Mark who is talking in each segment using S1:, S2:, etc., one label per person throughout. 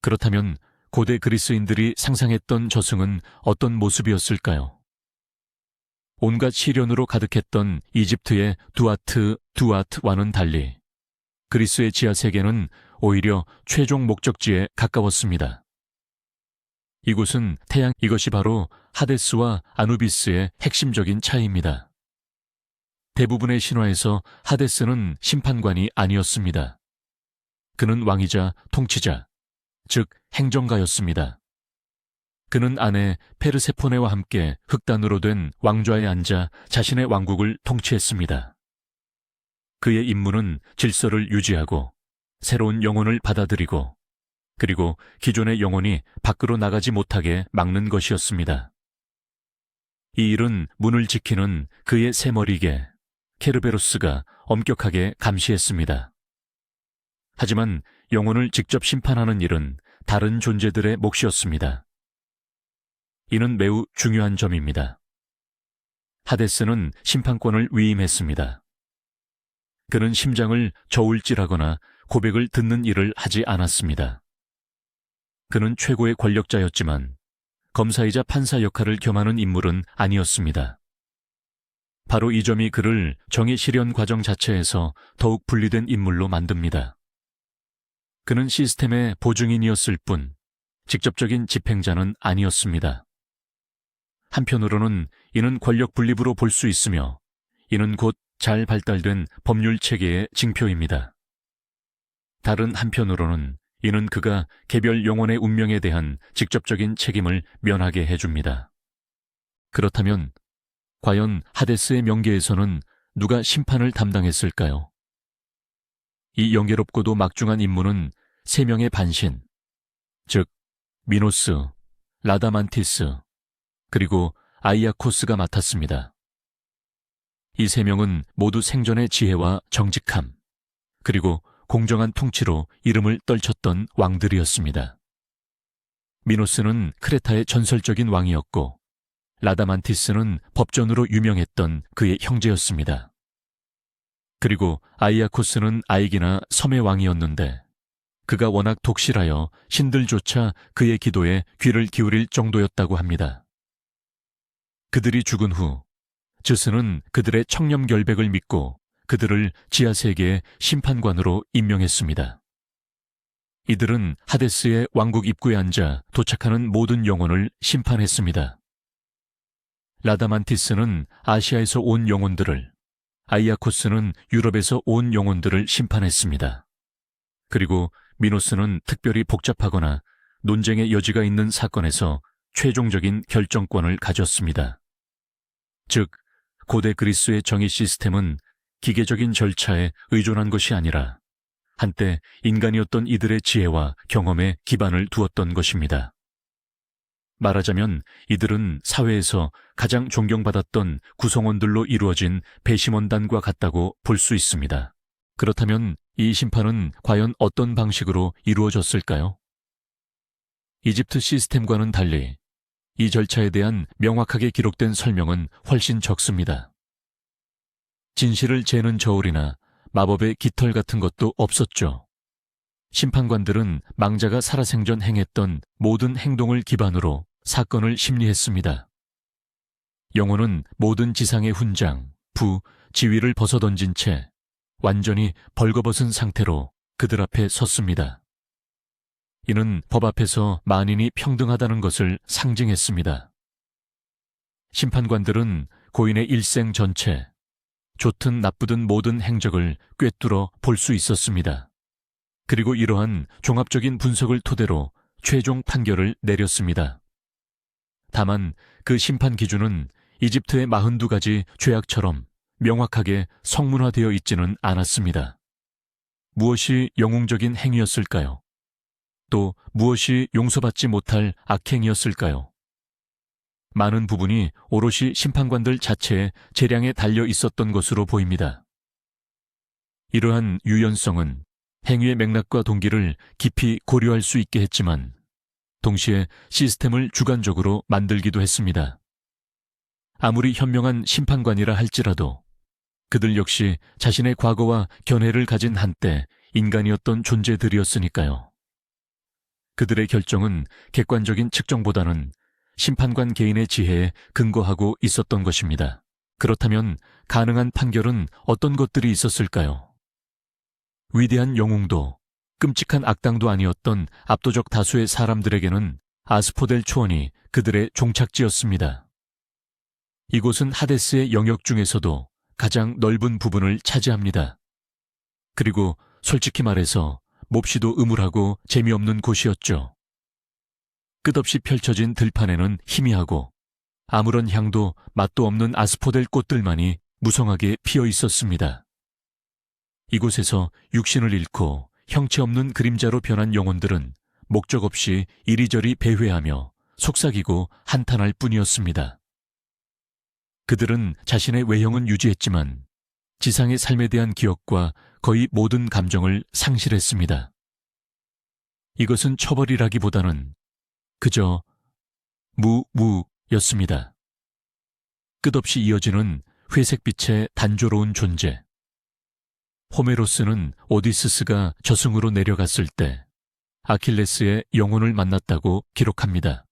S1: 그렇다면 고대 그리스인들이 상상했던 저승은 어떤 모습이었을까요? 온갖 시련으로 가득했던 이집트의 두아트와는 달리 그리스의 지하 세계는 오히려 최종 목적지에 가까웠습니다. 이것이 바로 하데스와 아누비스의 핵심적인 차이입니다. 대부분의 신화에서 하데스는 심판관이 아니었습니다. 그는 왕이자 통치자, 즉 행정가였습니다. 그는 아내 페르세포네와 함께 흑단으로 된 왕좌에 앉아 자신의 왕국을 통치했습니다. 그의 임무는 질서를 유지하고 새로운 영혼을 받아들이고 그리고 기존의 영혼이 밖으로 나가지 못하게 막는 것이었습니다. 이 일은 문을 지키는 그의 새머리개 케르베로스가 엄격하게 감시했습니다. 하지만 영혼을 직접 심판하는 일은 다른 존재들의 몫이었습니다. 이는 매우 중요한 점입니다. 하데스는 심판권을 위임했습니다. 그는 심장을 저울질하거나 고백을 듣는 일을 하지 않았습니다. 그는 최고의 권력자였지만 검사이자 판사 역할을 겸하는 인물은 아니었습니다. 바로 이 점이 그를 정의 실현 과정 자체에서 더욱 분리된 인물로 만듭니다. 그는 시스템의 보증인이었을 뿐 직접적인 집행자는 아니었습니다. 한편으로는 이는 권력 분립으로 볼 수 있으며 이는 곧 잘 발달된 법률 체계의 징표입니다. 다른 한편으로는 이는 그가 개별 영혼의 운명에 대한 직접적인 책임을 면하게 해줍니다. 그렇다면 과연 하데스의 명계에서는 누가 심판을 담당했을까요? 이 영예롭고도 막중한 임무는 세 명의 반신, 즉 미노스, 라다만티스, 그리고 아이아코스가 맡았습니다. 이 세 명은 모두 생전의 지혜와 정직함, 그리고 공정한 통치로 이름을 떨쳤던 왕들이었습니다. 미노스는 크레타의 전설적인 왕이었고 라다만티스는 법전으로 유명했던 그의 형제였습니다. 그리고 아이아코스는 아이기나 섬의 왕이었는데 그가 워낙 독실하여 신들조차 그의 기도에 귀를 기울일 정도였다고 합니다. 그들이 죽은 후 즈스는 그들의 청렴결백을 믿고 그들을 지하세계의 심판관으로 임명했습니다. 이들은 하데스의 왕국 입구에 앉아 도착하는 모든 영혼을 심판했습니다. 라다만티스는 아시아에서 온 영혼들을, 아이아코스는 유럽에서 온 영혼들을 심판했습니다. 그리고 미노스는 특별히 복잡하거나 논쟁의 여지가 있는 사건에서 최종적인 결정권을 가졌습니다. 즉, 고대 그리스의 정의 시스템은 기계적인 절차에 의존한 것이 아니라 한때 인간이었던 이들의 지혜와 경험에 기반을 두었던 것입니다. 말하자면 이들은 사회에서 가장 존경받았던 구성원들로 이루어진 배심원단과 같다고 볼 수 있습니다. 그렇다면 이 심판은 과연 어떤 방식으로 이루어졌을까요? 이집트 시스템과는 달리 이 절차에 대한 명확하게 기록된 설명은 훨씬 적습니다. 진실을 재는 저울이나 마법의 깃털 같은 것도 없었죠. 심판관들은 망자가 살아생전 행했던 모든 행동을 기반으로 사건을 심리했습니다. 영혼은 모든 지상의 훈장, 지위를 벗어던진 채 완전히 벌거벗은 상태로 그들 앞에 섰습니다. 이는 법 앞에서 만인이 평등하다는 것을 상징했습니다. 심판관들은 고인의 일생 전체, 좋든 나쁘든 모든 행적을 꿰뚫어 볼 수 있었습니다. 그리고 이러한 종합적인 분석을 토대로 최종 판결을 내렸습니다. 다만 그 심판 기준은 이집트의 42가지 죄악처럼 명확하게 성문화되어 있지는 않았습니다. 무엇이 영웅적인 행위였을까요? 또 무엇이 용서받지 못할 악행이었을까요? 많은 부분이 오롯이 심판관들 자체의 재량에 달려 있었던 것으로 보입니다. 이러한 유연성은 행위의 맥락과 동기를 깊이 고려할 수 있게 했지만 동시에 시스템을 주관적으로 만들기도 했습니다. 아무리 현명한 심판관이라 할지라도 그들 역시 자신의 과거와 견해를 가진 한때 인간이었던 존재들이었으니까요. 그들의 결정은 객관적인 측정보다는 심판관 개인의 지혜에 근거하고 있었던 것입니다. 그렇다면 가능한 판결은 어떤 것들이 있었을까요? 위대한 영웅도 끔찍한 악당도 아니었던 압도적 다수의 사람들에게는 아스포델 초원이 그들의 종착지였습니다. 이곳은 하데스의 영역 중에서도 가장 넓은 부분을 차지합니다. 그리고 솔직히 말해서 몹시도 음울하고 재미없는 곳이었죠. 끝없이 펼쳐진 들판에는 희미하고 아무런 향도 맛도 없는 아스포델 꽃들만이 무성하게 피어 있었습니다. 이곳에서 육신을 잃고 형체 없는 그림자로 변한 영혼들은 목적 없이 이리저리 배회하며 속삭이고 한탄할 뿐이었습니다. 그들은 자신의 외형은 유지했지만 지상의 삶에 대한 기억과 거의 모든 감정을 상실했습니다. 이것은 처벌이라기보다는 그저 무무였습니다. 끝없이 이어지는 회색빛의 단조로운 존재. 호메로스는 오디시스가 저승으로 내려갔을 때 아킬레스의 영혼을 만났다고 기록합니다.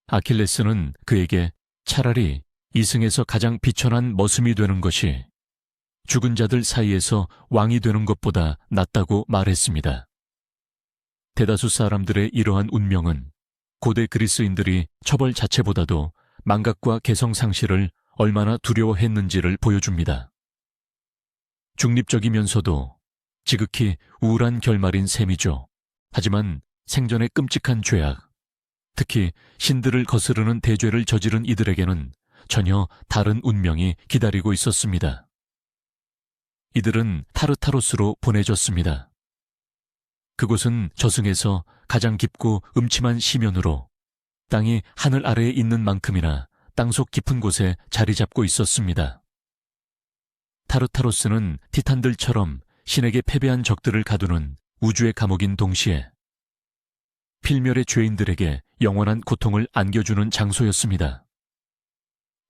S1: 아킬레스는 그에게 차라리 이승에서 가장 비천한 머슴이 되는 것이 죽은 자들 사이에서 왕이 되는 것보다 낫다고 말했습니다. 대다수 사람들의 이러한 운명은 고대 그리스인들이 처벌 자체보다도 망각과 개성 상실을 얼마나 두려워했는지를 보여줍니다. 중립적이면서도 지극히 우울한 결말인 셈이죠. 하지만 생전의 끔찍한 죄악, 특히 신들을 거스르는 대죄를 저지른 이들에게는 전혀 다른 운명이 기다리고 있었습니다. 이들은 타르타로스로 보내졌습니다. 그곳은 저승에서 가장 깊고 음침한 시면으로 땅이 하늘 아래에 있는 만큼이나 땅속 깊은 곳에 자리 잡고 있었습니다. 타르타로스는 티탄들처럼 신에게 패배한 적들을 가두는 우주의 감옥인 동시에 필멸의 죄인들에게 영원한 고통을 안겨주는 장소였습니다.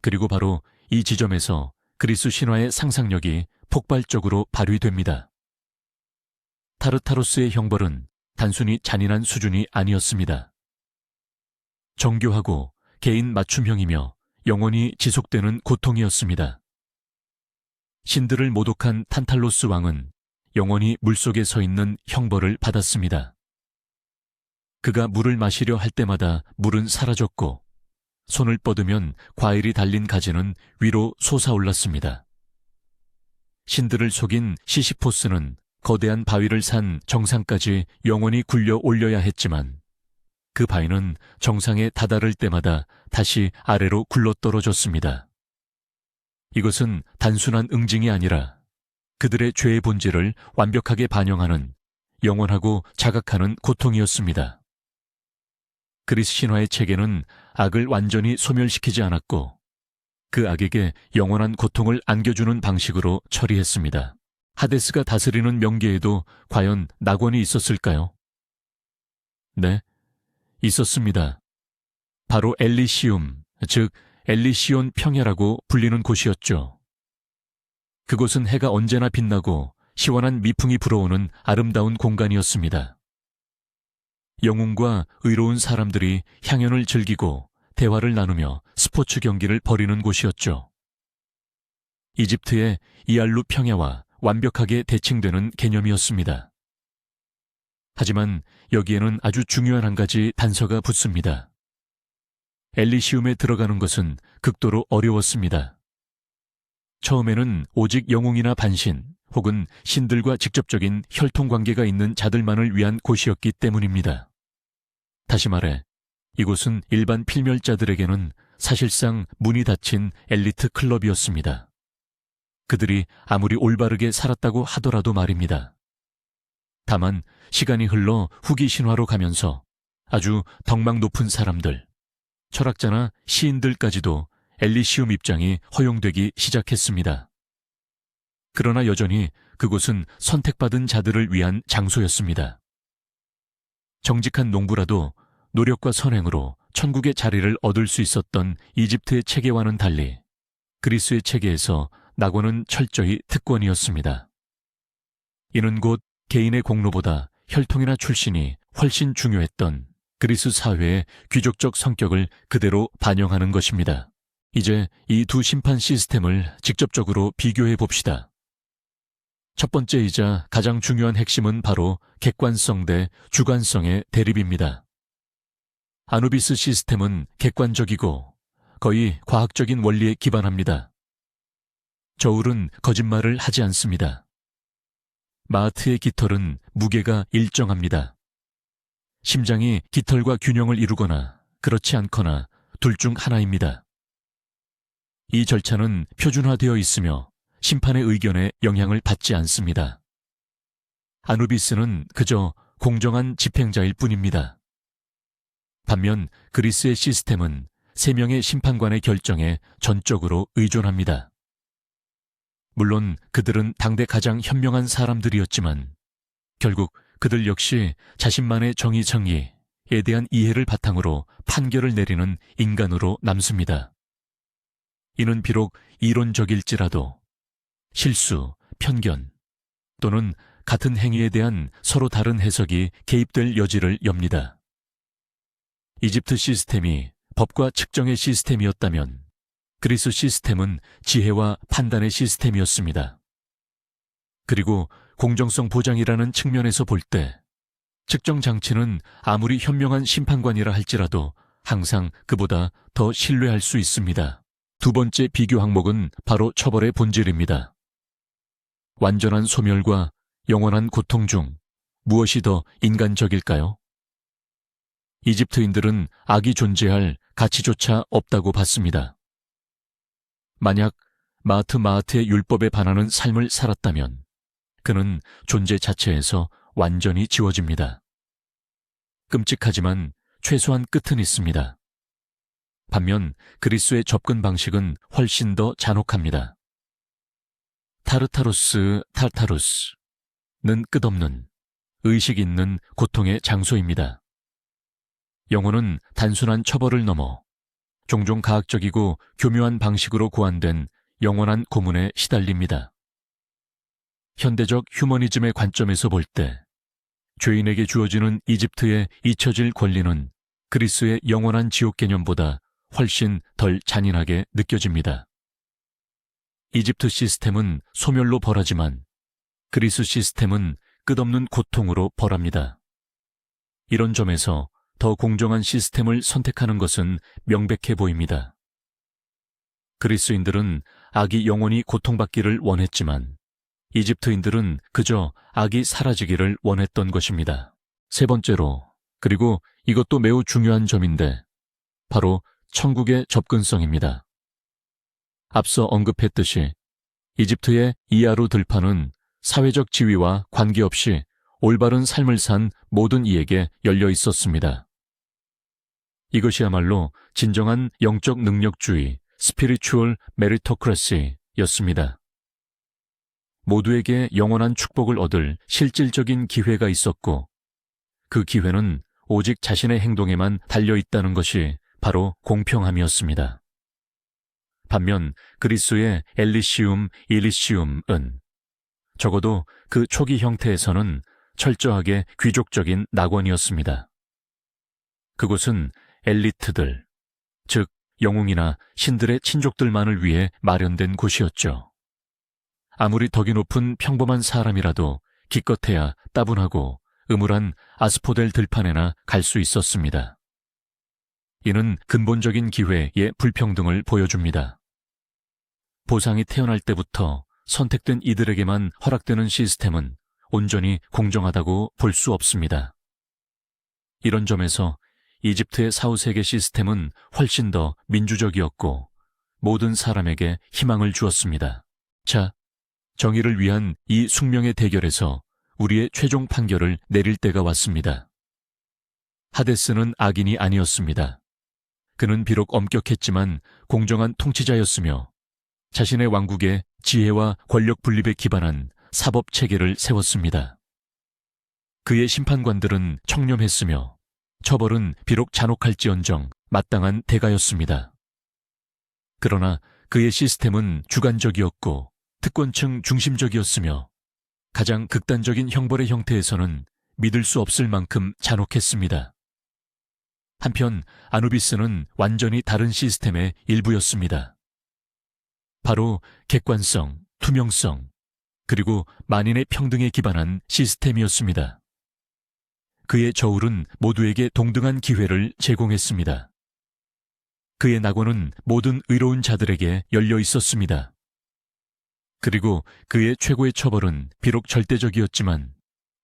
S1: 그리고 바로 이 지점에서 그리스 신화의 상상력이 폭발적으로 발휘됩니다. 타르타로스의 형벌은 단순히 잔인한 수준이 아니었습니다. 정교하고 개인 맞춤형이며 영원히 지속되는 고통이었습니다. 신들을 모독한 탄탈로스 왕은 영원히 물속에 서 있는 형벌을 받았습니다. 그가 물을 마시려 할 때마다 물은 사라졌고 손을 뻗으면 과일이 달린 가지는 위로 솟아올랐습니다. 신들을 속인 시시포스는 거대한 바위를 산 정상까지 영원히 굴려 올려야 했지만 그 바위는 정상에 다다를 때마다 다시 아래로 굴러떨어졌습니다. 이것은 단순한 응징이 아니라 그들의 죄의 본질을 완벽하게 반영하는 영원하고 자각하는 고통이었습니다. 그리스 신화의 체계는 악을 완전히 소멸시키지 않았고 그 악에게 영원한 고통을 안겨주는 방식으로 처리했습니다. 하데스가 다스리는 명계에도 과연 낙원이 있었을까요? 네, 있었습니다. 바로 엘리시움, 즉 엘리시온 평야라고 불리는 곳이었죠. 그곳은 해가 언제나 빛나고 시원한 미풍이 불어오는 아름다운 공간이었습니다. 영웅과 의로운 사람들이 향연을 즐기고 대화를 나누며 스포츠 경기를 벌이는 곳이었죠. 이집트의 이알루 평야와 완벽하게 대칭되는 개념이었습니다. 하지만 여기에는 아주 중요한 한 가지 단서가 붙습니다. 엘리시움에 들어가는 것은 극도로 어려웠습니다. 처음에는 오직 영웅이나 반신 혹은 신들과 직접적인 혈통관계가 있는 자들만을 위한 곳이었기 때문입니다. 다시 말해 이곳은 일반 필멸자들에게는 사실상 문이 닫힌 엘리트 클럽이었습니다. 그들이 아무리 올바르게 살았다고 하더라도 말입니다. 다만 시간이 흘러 후기 신화로 가면서 아주 덕망 높은 사람들, 철학자나 시인들까지도 엘리시움 입장이 허용되기 시작했습니다. 그러나 여전히 그곳은 선택받은 자들을 위한 장소였습니다. 정직한 농부라도 노력과 선행으로 천국의 자리를 얻을 수 있었던 이집트의 체계와는 달리 그리스의 체계에서 낙원은 철저히 특권이었습니다. 이는 곧 개인의 공로보다 혈통이나 출신이 훨씬 중요했던 그리스 사회의 귀족적 성격을 그대로 반영하는 것입니다. 이제 이 두 심판 시스템을 직접적으로 비교해 봅시다. 첫 번째이자 가장 중요한 핵심은 바로 객관성 대 주관성의 대립입니다. 아누비스 시스템은 객관적이고 거의 과학적인 원리에 기반합니다. 저울은 거짓말을 하지 않습니다. 마하트의 깃털은 무게가 일정합니다. 심장이 깃털과 균형을 이루거나 그렇지 않거나 둘 중 하나입니다. 이 절차는 표준화되어 있으며 심판의 의견에 영향을 받지 않습니다. 아누비스는 그저 공정한 집행자일 뿐입니다. 반면 그리스의 시스템은 3명의 심판관의 결정에 전적으로 의존합니다. 물론 그들은 당대 가장 현명한 사람들이었지만 결국 그들 역시 자신만의 정의에 대한 이해를 바탕으로 판결을 내리는 인간으로 남습니다. 이는 비록 이론적일지라도 실수, 편견 또는 같은 행위에 대한 서로 다른 해석이 개입될 여지를 엽니다. 이집트 시스템이 법과 측정의 시스템이었다면 그리스 시스템은 지혜와 판단의 시스템이었습니다. 그리고 공정성 보장이라는 측면에서 볼 때 측정 장치는 아무리 현명한 심판관이라 할지라도 항상 그보다 더 신뢰할 수 있습니다. 두 번째 비교 항목은 바로 처벌의 본질입니다. 완전한 소멸과 영원한 고통 중 무엇이 더 인간적일까요? 이집트인들은 악이 존재할 가치조차 없다고 봤습니다. 만약 마하트의 율법에 반하는 삶을 살았다면 그는 존재 자체에서 완전히 지워집니다. 끔찍하지만 최소한 끝은 있습니다. 반면 그리스의 접근 방식은 훨씬 더 잔혹합니다. 타르타로스 타르타루스는 끝없는, 의식 있는 고통의 장소입니다. 영혼은 단순한 처벌을 넘어 종종 가학적이고 교묘한 방식으로 고안된 영원한 고문에 시달립니다. 현대적 휴머니즘의 관점에서 볼 때 죄인에게 주어지는 이집트의 잊혀질 권리는 그리스의 영원한 지옥 개념보다 훨씬 덜 잔인하게 느껴집니다. 이집트 시스템은 소멸로 벌하지만 그리스 시스템은 끝없는 고통으로 벌합니다. 이런 점에서 더 공정한 시스템을 선택하는 것은 명백해 보입니다. 그리스인들은 악이 영원히 고통받기를 원했지만 이집트인들은 그저 악이 사라지기를 원했던 것입니다. 세 번째로, 그리고 이것도 매우 중요한 점인데 바로 천국의 접근성입니다. 앞서 언급했듯이 이집트의 이하루 들판은 사회적 지위와 관계없이 올바른 삶을 산 모든 이에게 열려 있었습니다. 이것이야말로 진정한 영적 능력주의, 스피리추얼 메리토크래시였습니다. 모두에게 영원한 축복을 얻을 실질적인 기회가 있었고 그 기회는 오직 자신의 행동에만 달려있다는 것이 바로 공평함이었습니다. 반면 그리스의 엘리시움, 일리시움은 적어도 그 초기 형태에서는 철저하게 귀족적인 낙원이었습니다. 그곳은 엘리트들, 즉 영웅이나 신들의 친족들만을 위해 마련된 곳이었죠. 아무리 덕이 높은 평범한 사람이라도 기껏해야 따분하고 음울한 아스포델 들판에나 갈 수 있었습니다. 이는 근본적인 기회의 불평등을 보여줍니다. 보상이 태어날 때부터 선택된 이들에게만 허락되는 시스템은 온전히 공정하다고 볼 수 없습니다. 이런 점에서 이집트의 사후세계 시스템은 훨씬 더 민주적이었고 모든 사람에게 희망을 주었습니다. 자, 정의를 위한 이 숙명의 대결에서 우리의 최종 판결을 내릴 때가 왔습니다. 하데스는 악인이 아니었습니다. 그는 비록 엄격했지만 공정한 통치자였으며 자신의 왕국에 지혜와 권력 분립에 기반한 사법 체계를 세웠습니다. 그의 심판관들은 청렴했으며 처벌은 비록 잔혹할지언정 마땅한 대가였습니다. 그러나 그의 시스템은 주관적이었고 특권층 중심적이었으며 가장 극단적인 형벌의 형태에서는 믿을 수 없을 만큼 잔혹했습니다. 한편 아누비스는 완전히 다른 시스템의 일부였습니다. 바로 객관성, 투명성, 그리고 만인의 평등에 기반한 시스템이었습니다. 그의 저울은 모두에게 동등한 기회를 제공했습니다. 그의 낙원은 모든 의로운 자들에게 열려 있었습니다. 그리고 그의 최고의 처벌은 비록 절대적이었지만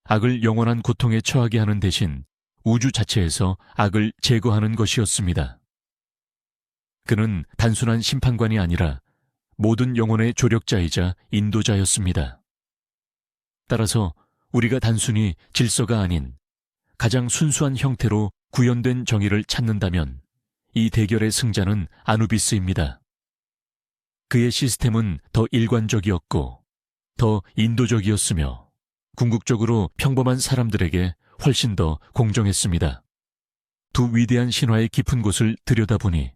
S1: 악을 영원한 고통에 처하게 하는 대신 우주 자체에서 악을 제거하는 것이었습니다. 그는 단순한 심판관이 아니라 모든 영혼의 조력자이자 인도자였습니다. 따라서 우리가 단순히 질서가 아닌 가장 순수한 형태로 구현된 정의를 찾는다면 이 대결의 승자는 아누비스입니다. 그의 시스템은 더 일관적이었고 더 인도적이었으며 궁극적으로 평범한 사람들에게 훨씬 더 공정했습니다. 두 위대한 신화의 깊은 곳을 들여다보니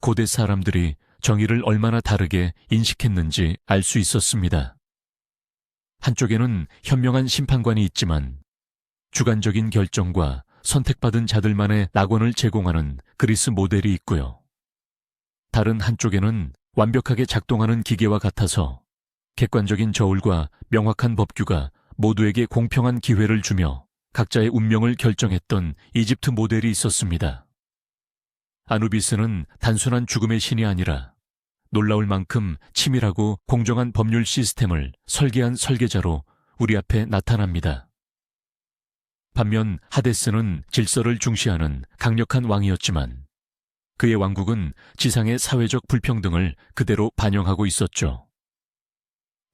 S1: 고대 사람들이 정의를 얼마나 다르게 인식했는지 알 수 있었습니다. 한쪽에는 현명한 심판관이 있지만 주관적인 결정과 선택받은 자들만의 낙원을 제공하는 그리스 모델이 있고요. 다른 한쪽에는 완벽하게 작동하는 기계와 같아서 객관적인 저울과 명확한 법규가 모두에게 공평한 기회를 주며 각자의 운명을 결정했던 이집트 모델이 있었습니다. 아누비스는 단순한 죽음의 신이 아니라 놀라울 만큼 치밀하고 공정한 법률 시스템을 설계한 설계자로 우리 앞에 나타납니다. 반면 하데스는 질서를 중시하는 강력한 왕이었지만 그의 왕국은 지상의 사회적 불평등을 그대로 반영하고 있었죠.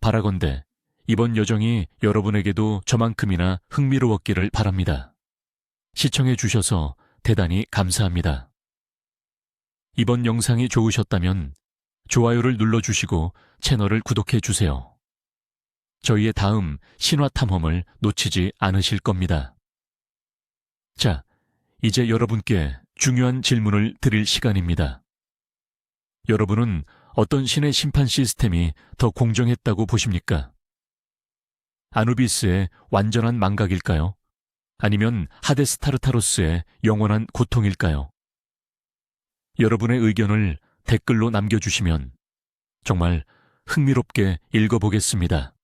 S1: 바라건대 이번 여정이 여러분에게도 저만큼이나 흥미로웠기를 바랍니다. 시청해 주셔서 대단히 감사합니다. 이번 영상이 좋으셨다면 좋아요를 눌러주시고 채널을 구독해 주세요. 저희의 다음 신화 탐험을 놓치지 않으실 겁니다. 자, 이제 여러분께 중요한 질문을 드릴 시간입니다. 여러분은 어떤 신의 심판 시스템이 더 공정했다고 보십니까? 아누비스의 완전한 망각일까요? 아니면 하데스 타르타로스의 영원한 고통일까요? 여러분의 의견을 댓글로 남겨주시면 정말 흥미롭게 읽어보겠습니다.